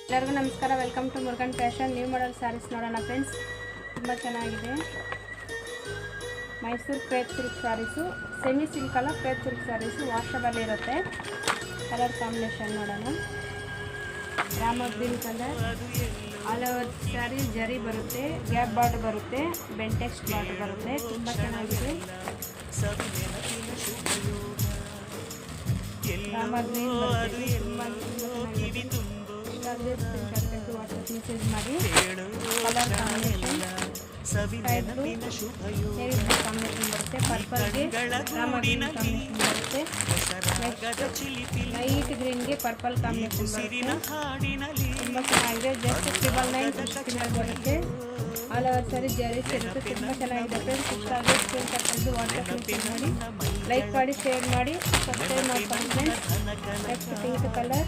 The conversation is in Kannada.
ಎಲ್ಲರಿಗೂ ನಮಸ್ಕಾರ. Welcome to Murugan fashion. New model sarees ನೋಡೋಣ ಫ್ರೆಂಡ್ಸ್. ತುಂಬ ಚೆನ್ನಾಗಿದೆ. Mysuru crepe silk sarees, semi silk ಅಲ್ಲ, ಕ್ರೇಪ್ ಸಿಲ್ಕ್ ಸ್ಯಾರೀಸು ವಾಷಬಲ್ ಇರುತ್ತೆ. ಕಲರ್ ಕಾಂಬಿನೇಷನ್ ನೋಡೋಣ. Rama green colour, all over saree zari ಬರುತ್ತೆ, ಗ್ಯಾಪ್ ಬಾರ್ಡರ್ ಬರುತ್ತೆ, ಬೆಂಟೆಕ್ಸ್ ಬಾರ್ಡರ್ ಬರುತ್ತೆ. ತುಂಬ ಚೆನ್ನಾಗಿದೆ. ರಾಮ ಗ್ರೀನ್ ಬರುತ್ತೆ. ತುಂಬ ಚೆನ್ನಾಗಿದೆ. ವಾಟ್ಸಪ್ ಮೆಸೇಜ್ ಮಾಡಿ. Colour combination sky blue navy blue combination ಬರುತ್ತೆ. ಪರ್ಪಲ್ಗೆ ರಾಮ ಗ್ರೀನ್ ಕಾಂಬಿನೇಷನ್ ಬರುತ್ತೆ. ಲೈಟ್ ಗ್ರೀನ್ಗೆ ಪರ್ಪಲ್ ಕಾಂಬಿನೇಷನ್ ಬರುತ್ತೆ. ತುಂಬ ಚೆನ್ನಾಗಿದೆ. ಜಸ್ಟ್ 999 ಬರುತ್ತೆ. ಆಲ್ ಓವರ್ ಸ್ಯಾರಿ ಜರಿ ಸಿಗುತ್ತೆ. ತುಂಬ ಚೆನ್ನಾಗಿದೆ ಫ್ರೆಂಡ್ಸ್. ಇಷ್ಟ ಆದರೆ ಸ್ಕ್ರೀನ್ ಶಾಟ್ ತೆಗೆದು ವಾಟ್ಸಪ್ ಮೆಸೇಜ್ ಮಾಡಿ, ಲೈಕ್ ಮಾಡಿ, ಶೇರ್ ಮಾಡಿ, ಸಬ್ಸ್ಕ್ರೈಬ್ ಮಾಡ್ಕೊಂಡು ಫ್ರೆಂಡ್ಸ್. Next pink colour.